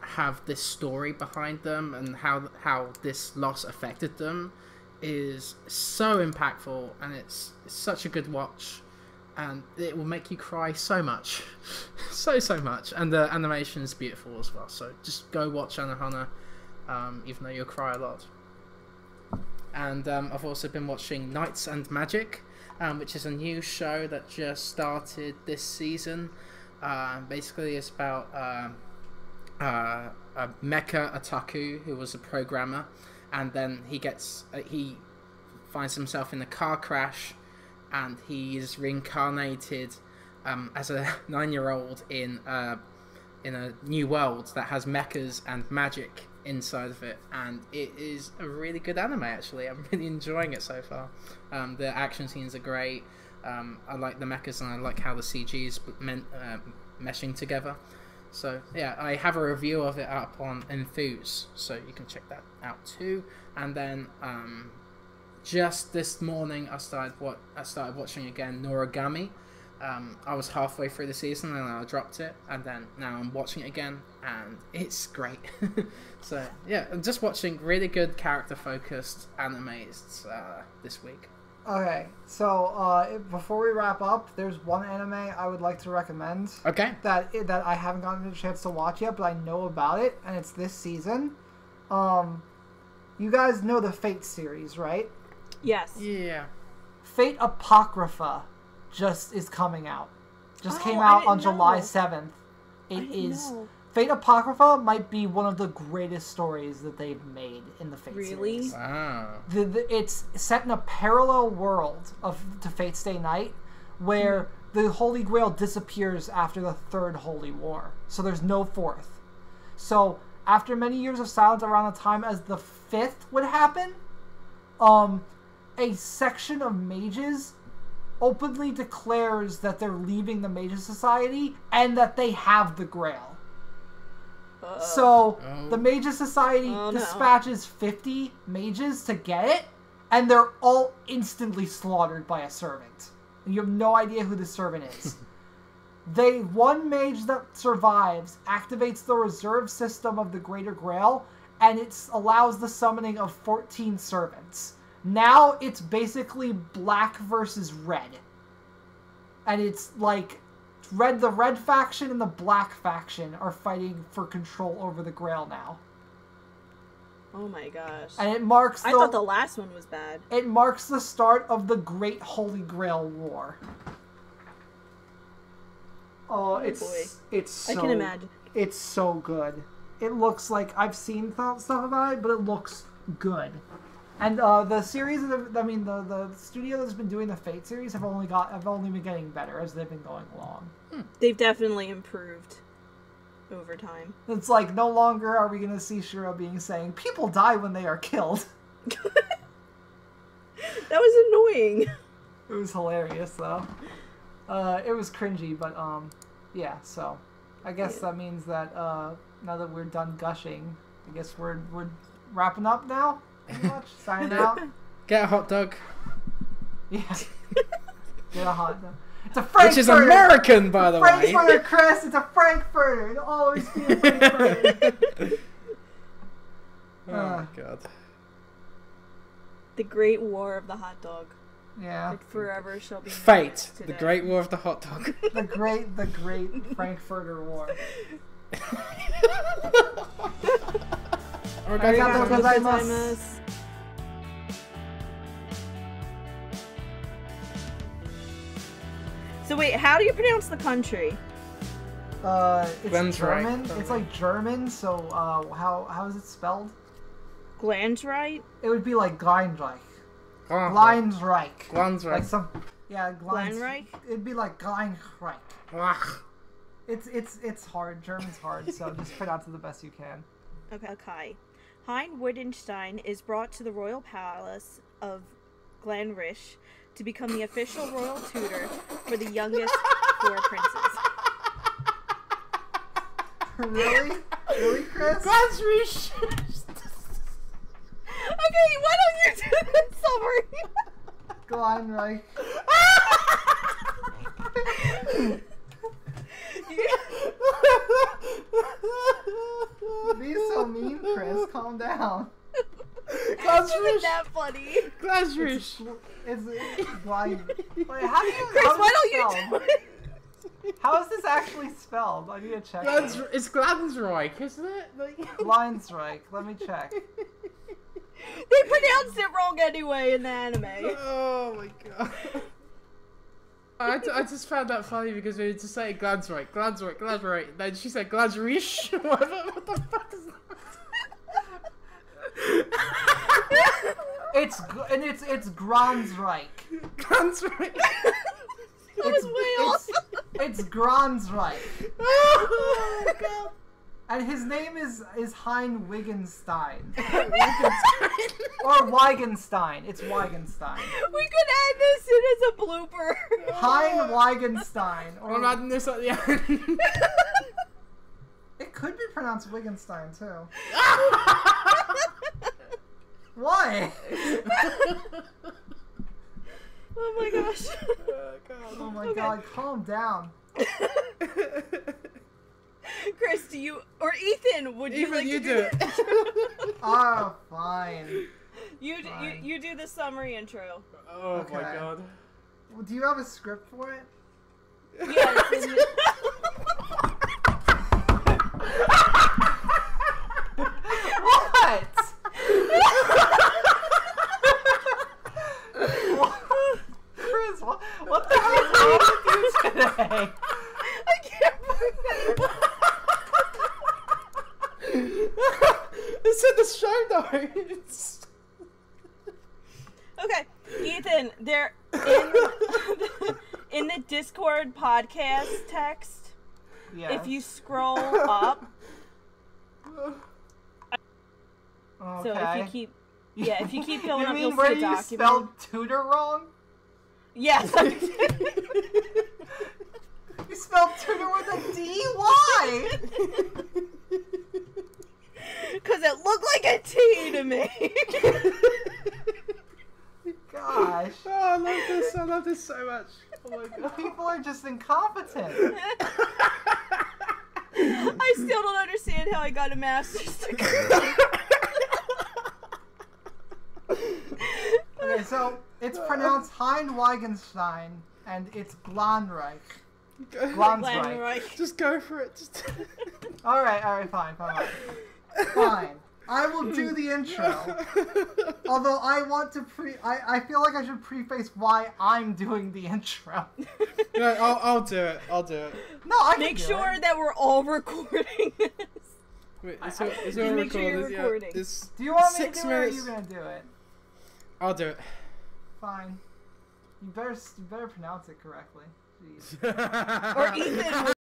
have this story behind them, and how this loss affected them is so impactful, and it's such a good watch, and it will make you cry so much. so much, and the animation is beautiful as well, so just go watch Anohana, even though you'll cry a lot. And I've also been watching Knights and Magic, which is a new show that just started this season. Basically it's about a mecha otaku who was a programmer, and then he finds himself in a car crash, and he is reincarnated as a 9-year-old in a new world that has mechas and magic inside of it, and it is a really good anime. Actually, I'm really enjoying it so far. The action scenes are great. I like the mechas, and I like how the CG is meshing together. So yeah, I have a review of it up on Enthuse, so you can check that out too. And then just this morning I started watching again Noragami. I was halfway through the season and I dropped it, and then now I'm watching it again, and it's great. So yeah, I'm just watching really good character focused animes this week. Okay, so before we wrap up, there's one anime I would like to recommend. Okay. That I haven't gotten a chance to watch yet, but I know about it, and it's this season. You guys know the Fate series, right? Yes. Yeah. Fate Apocrypha just is coming out. Just came out on July 7th. It is... Fate Apocrypha might be one of the greatest stories that they've made in the Fate series. Wow. It's set in a parallel world to Fate Stay Night, where the Holy Grail disappears after the Third Holy War. So there's no fourth. So after many years of silence, around the time as the fifth would happen, a section of mages openly declares that they're leaving the Mages Society and that they have the Grail. So the Mages Society dispatches 50 mages to get it, and they're all instantly slaughtered by a servant. And you have no idea who the servant is. One mage that survives activates the reserve system of the Greater Grail, and it allows the summoning of 14 servants. Now it's basically black versus red. And it's like the red faction and the black faction are fighting for control over the Grail now. Oh my gosh. And it marks I thought the last one was bad. It marks the start of the Great Holy Grail War. Oh, it's so... I can imagine. It's so good. It looks like... I've seen stuff about it, but it looks good. And the series, the studio that's been doing the Fate series have only been getting better as they've been going along. They've definitely improved over time. It's like, no longer are we going to see Shiro saying, people die when they are killed. That was annoying. It was hilarious, though. It was cringy, but, yeah, so. I guess that means that, now that we're done gushing, I guess we're wrapping up now? Pretty much. Signing out. Get a hot dog. Yeah. Get a hot dog. It's a Frankfurter. Which is American, by the way. Frankfurter, Chris. It's a Frankfurter. It'll always be a Frankfurter. Oh, God. The Great War of the Hot Dog. Yeah. Like forever shall be Fate. The Great War of the Hot Dog. the great Frankfurter War. Arigatou gozaimasu. So wait, how do you pronounce the country? It's German. It's like German, so how is it spelled? Glanzreich? It would be like Gleinreich. Gleinreich. Like some, yeah, Gleinreich? It'd be like Gleinreich. It's hard. German's hard, so just pronounce it the best you can. Okay. Hein Wittgenstein is brought to the royal palace of Glenrich to become the official royal tutor for the youngest 4 princes. Really? Really, Chris? That's ridiculous. Okay, why don't you do the summary? Gleinreich. Be so mean, Chris. Calm down. Isn't that funny? Glazrish. It's Glein. Wait, how do you? Chris, why don't you do it? How is this actually spelled? I need to check. It's Glansreich, isn't it? Gleinreich. Let me check. They pronounced it wrong anyway in the anime. Oh my god. I just found that funny because we were to say Glansreich. Then she said Glazrish. What the fuck is that? It's Gransreich. Glansreich. That was way off. It's Gransreich. Oh my god. And his name is Hein Wittgenstein. Or Wittgenstein. It's Wittgenstein. We could add this in as a blooper. Hein Wittgenstein. Or I'm adding this at the end. it could be pronounced Wittgenstein too. Why? Oh my gosh. Oh my god, calm down. Chris, do you or Ethan? Would you like to do it? Oh, fine. You do the summary intro. Oh Okay. my god. Well, do you have a script for it? Yeah. It's in the... What? Chris, what the hell is wrong with you today? I can't believe It's in the show notes. Okay, Ethan, they're in the Discord podcast text. Yes. If you scroll up, Okay. so if you keep going up, mean you'll where see a you document. spelled tutor wrong? Yes. You spelled tutor with a D? Why? Because it looked like a T to me. Gosh. Oh, I love this so much. Oh my god. People are just incompetent. I still don't understand how I got a master's degree. Okay, so it's pronounced Hein Wittgenstein, and it's Gleinreich. Gleinreich. Just go for it. Just... Alright, fine. Fine. I will do the intro. Although I want to I feel like I should preface why I'm doing the intro. No, I'll do it. No, I Make sure that we're all recording this. Wait, it's all make sure you're recording. Do you want me to 6 do it or are minutes. you gonna do it? I'll do it. Fine. You better pronounce it correctly. Jeez. Or Ethan